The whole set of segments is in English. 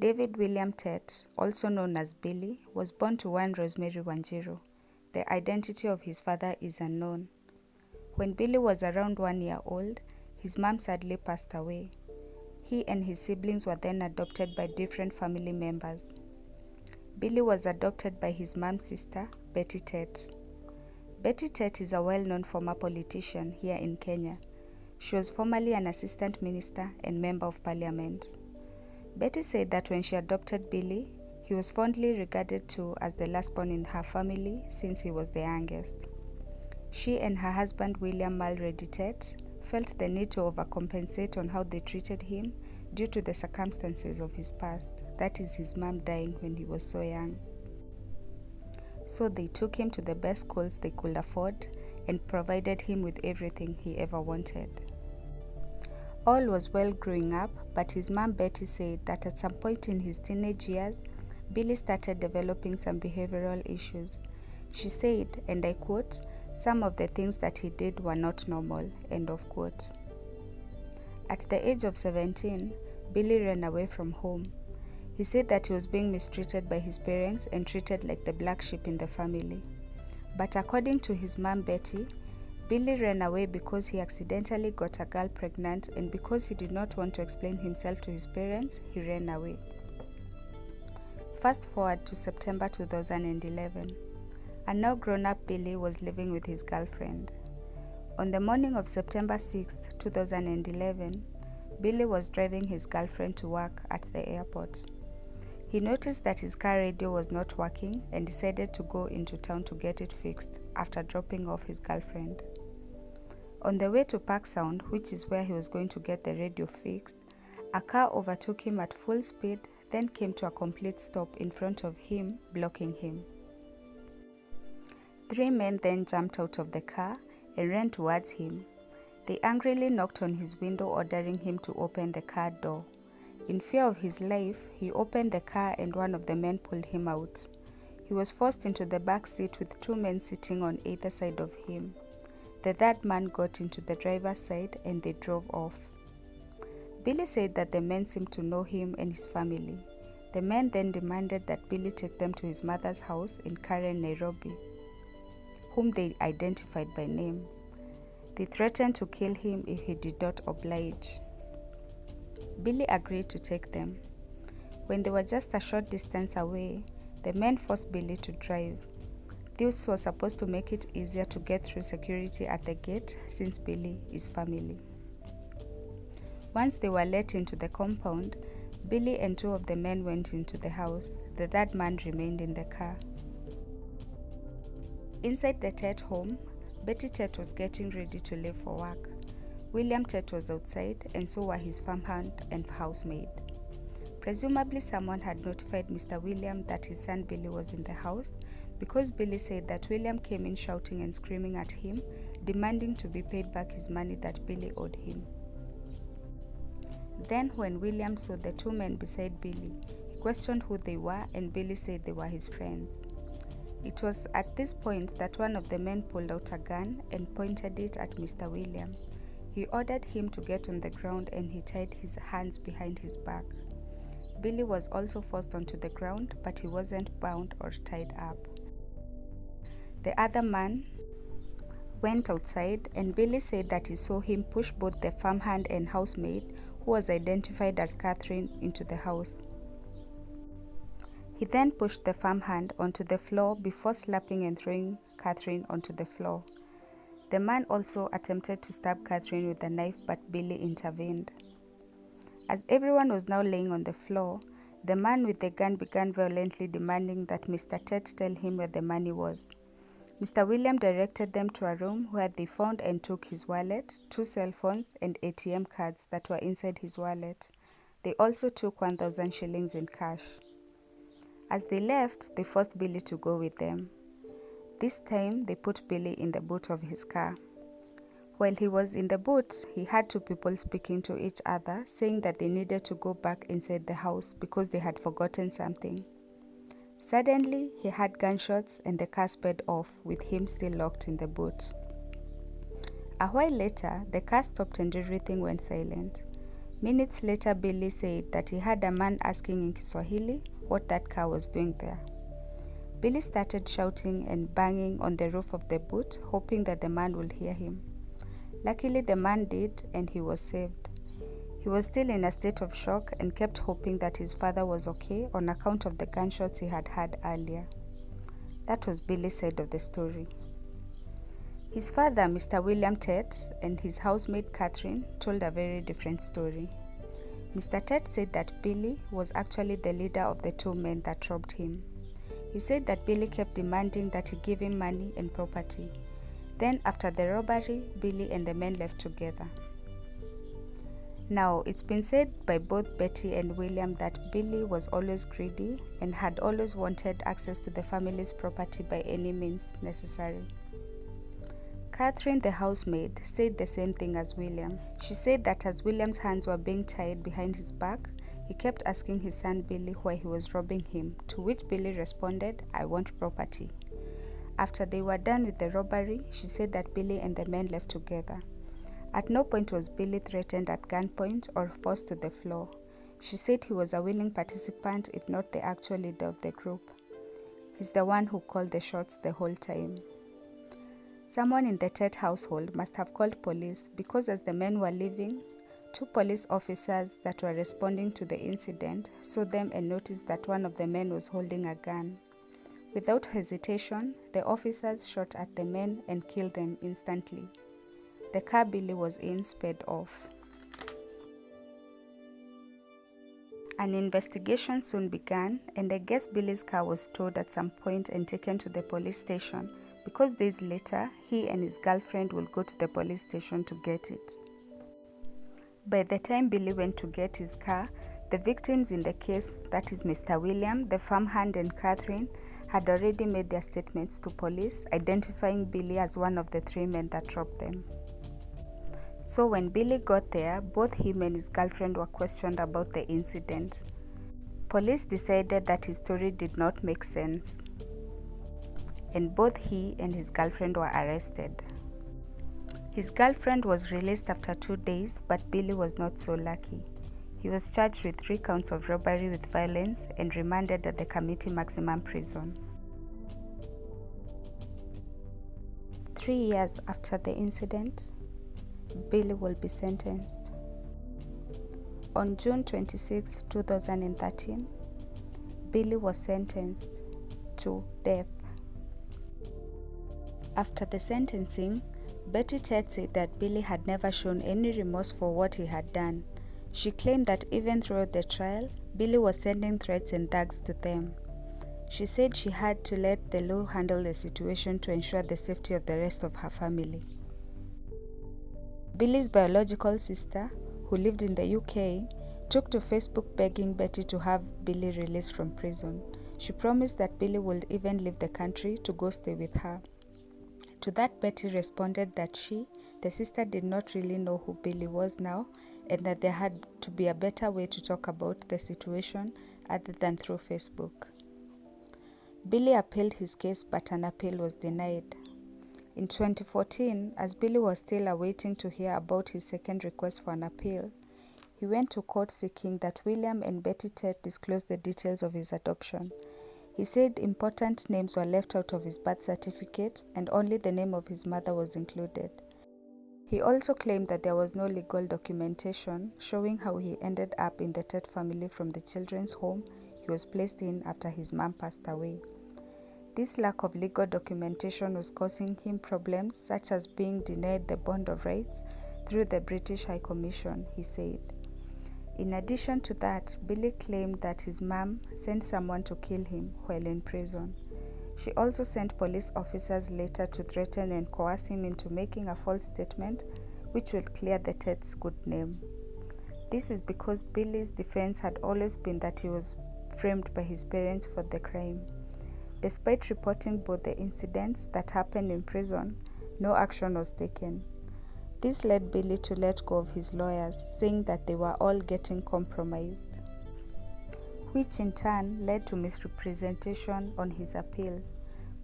David William Tett, also known as Billy, was born to one Rosemary Wanjiru. The identity of his father is unknown. When Billy was around 1 year old, his mom sadly passed away. He and his siblings were then adopted by different family members. Billy was adopted by his mom's sister, Betty Tett. Betty Tett is a well-known former politician here in Kenya. She was formerly an assistant minister and member of parliament. Betty said that when she adopted Billy, he was fondly regarded to as the last born in her family since he was the youngest. She and her husband William Tett felt the need to overcompensate on how they treated him due to the circumstances of his past, that is his mom dying when he was so young. So they took him to the best schools they could afford and provided him with everything he ever wanted. All was well growing up, but his mom Betty said that at some point in his teenage years, Billy started developing some behavioral issues. She said, and I quote, "Some of the things that he did were not normal," end of quote. At the age of 17, Billy ran away from home. He said that he was being mistreated by his parents and treated like the black sheep in the family. But according to his mom Betty, Billy ran away because he accidentally got a girl pregnant, and because he did not want to explain himself to his parents, he ran away. Fast forward to September 2011. A now grown-up Billy was living with his girlfriend. On the morning of September 6, 2011, Billy was driving his girlfriend to work at the airport. He noticed that his car radio was not working and decided to go into town to get it fixed after dropping off his girlfriend. On the way to Park Sound, which is where he was going to get the radio fixed, a car overtook him at full speed, then came to a complete stop in front of him, blocking him. 3 men then jumped out of the car and ran towards him. They angrily knocked on his window, ordering him to open the car door. In fear of his life, he opened the car and one of the men pulled him out. He was forced into the back seat with 2 men sitting on either side of him. The third man got into the driver's side and they drove off. Billy said that the men seemed to know him and his family. The men then demanded that Billy take them to his mother's house in Karen, Nairobi, whom they identified by name. They threatened to kill him if he did not oblige. Billy agreed to take them. When they were just a short distance away, the men forced Billy to drive. This was supposed to make it easier to get through security at the gate since Billy is family. Once they were let into the compound, Billy and 2 of the men went into the house. The third man remained in the car. Inside the Tett home, Betty Tett was getting ready to leave for work. William Tett was outside, and so were his farmhand and housemaid. Presumably someone had notified Mr. William that his son Billy was in the house, because Billy said that William came in shouting and screaming at him, demanding to be paid back his money that Billy owed him. Then when William saw the 2 men beside Billy, he questioned who they were, and Billy said they were his friends. It was at this point that one of the men pulled out a gun and pointed it at Mr. William. He ordered him to get on the ground and he tied his hands behind his back. Billy was also forced onto the ground, but he wasn't bound or tied up. The other man went outside, and Billy said that he saw him push both the farmhand and housemaid, who was identified as Catherine, into the house. He then pushed the farmhand onto the floor before slapping and throwing Catherine onto the floor. The man also attempted to stab Catherine with a knife, but Billy intervened. As everyone was now laying on the floor, the man with the gun began violently demanding that Mr. Tett tell him where the money was. Mr. William directed them to a room where they found and took his wallet, 2 cell phones, and ATM cards that were inside his wallet. They also took 1,000 shillings in cash. As they left, they forced Billy to go with them. This time, they put Billy in the boot of his car. While he was in the boot, he heard 2 people speaking to each other, saying that they needed to go back inside the house because they had forgotten something. Suddenly, he heard gunshots and the car sped off, with him still locked in the boot. A while later, the car stopped and everything went silent. Minutes later, Billy said that he heard a man asking in Kiswahili what that car was doing there. Billy started shouting and banging on the roof of the boot, hoping that the man would hear him. Luckily, the man did, and he was saved. He was still in a state of shock and kept hoping that his father was okay on account of the gunshots he had heard earlier. That was Billy's side of the story. His father, Mr. William Tett, and his housemaid Catherine told a very different story. Mr. Tett said that Billy was actually the leader of the two men that robbed him. He said that Billy kept demanding that he give him money and property. Then, after the robbery, Billy and the men left together. Now, it's been said by both Betty and William that Billy was always greedy and had always wanted access to the family's property by any means necessary. Catherine, the housemaid, said the same thing as William. She said that as William's hands were being tied behind his back, he kept asking his son Billy why he was robbing him, to which Billy responded, "I want property." After they were done with the robbery, she said that Billy and the men left together. At no point was Billy threatened at gunpoint or forced to the floor. She said he was a willing participant, if not the actual leader of the group. He's the one who called the shots the whole time. Someone in the Tett household must have called police because as the men were leaving, two police officers that were responding to the incident saw them and noticed that one of the men was holding a gun. Without hesitation, the officers shot at the men and killed them instantly. The car Billy was in sped off. An investigation soon began, and I guess Billy's car was towed at some point and taken to the police station because days later, he and his girlfriend will go to the police station to get it. By the time Billy went to get his car, the victims in the case, that is Mr. William, the farmhand, and Catherine, had already made their statements to police, identifying Billy as one of the three men that robbed them. So when Billy got there, both him and his girlfriend were questioned about the incident. Police decided that his story did not make sense, and both he and his girlfriend were arrested. His girlfriend was released after 2 days, but Billy was not so lucky. He was charged with 3 counts of robbery with violence and remanded at the Community Maximum Prison. 3 years after the incident, Billy will be sentenced. On June 26, 2013, Billy was sentenced to death. After the sentencing, Betty Tett said that Billy had never shown any remorse for what he had done. She claimed that even throughout the trial, Billy was sending threats and thugs to them. She said she had to let the law handle the situation to ensure the safety of the rest of her family. Billy's biological sister, who lived in the UK, took to Facebook begging Betty to have Billy released from prison. She promised that Billy would even leave the country to go stay with her. To that, Betty responded that she, the sister, did not really know who Billy was now, and that there had to be a better way to talk about the situation other than through Facebook. Billy appealed his case, but an appeal was denied. In 2014, as Billy was still awaiting to hear about his second request for an appeal, he went to court seeking that William and Betty Tett disclose the details of his adoption. He said important names were left out of his birth certificate and only the name of his mother was included. He also claimed that there was no legal documentation showing how he ended up in the Tett family from the children's home he was placed in after his mom passed away. This lack of legal documentation was causing him problems such as being denied the Bond of Rights through the British High Commission, he said. In addition to that, Billy claimed that his mom sent someone to kill him while in prison. She also sent police officers later to threaten and coerce him into making a false statement which would clear the Tett's good name. This is because Billy's defense had always been that he was framed by his parents for the crime. Despite reporting both the incidents that happened in prison, no action was taken. This led Billy to let go of his lawyers, saying that they were all getting compromised, which in turn led to misrepresentation on his appeals.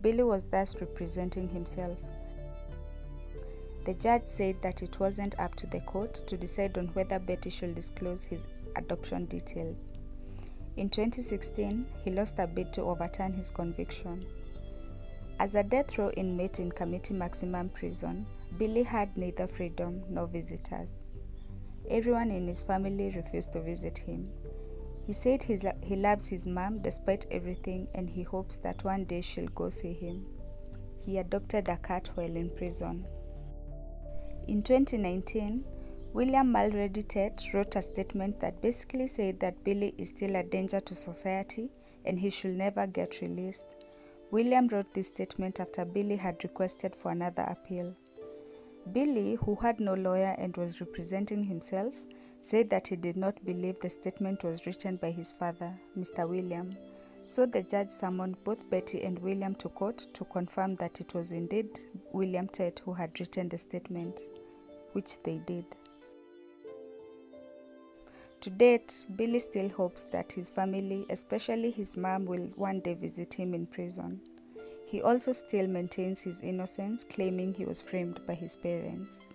Billy was thus representing himself. The judge said that it wasn't up to the court to decide on whether Betty should disclose his adoption details. In 2016, he lost a bid to overturn his conviction. As a death row inmate in Committee Maximum Prison, Billy had neither freedom nor visitors. Everyone in his family refused to visit him. He said he loves his mom despite everything, and he hopes that one day she'll go see him. He adopted a cat while in prison. In 2019, William Tett wrote a statement that basically said that Billy is still a danger to society and he should never get released. William wrote this statement after Billy had requested for another appeal. Billy, who had no lawyer and was representing himself, said that he did not believe the statement was written by his father, Mr. William. So the judge summoned both Betty and William to court to confirm that it was indeed William Tett who had written the statement, which they did. To date, Billy still hopes that his family, especially his mom, will one day visit him in prison. He also still maintains his innocence, claiming he was framed by his parents.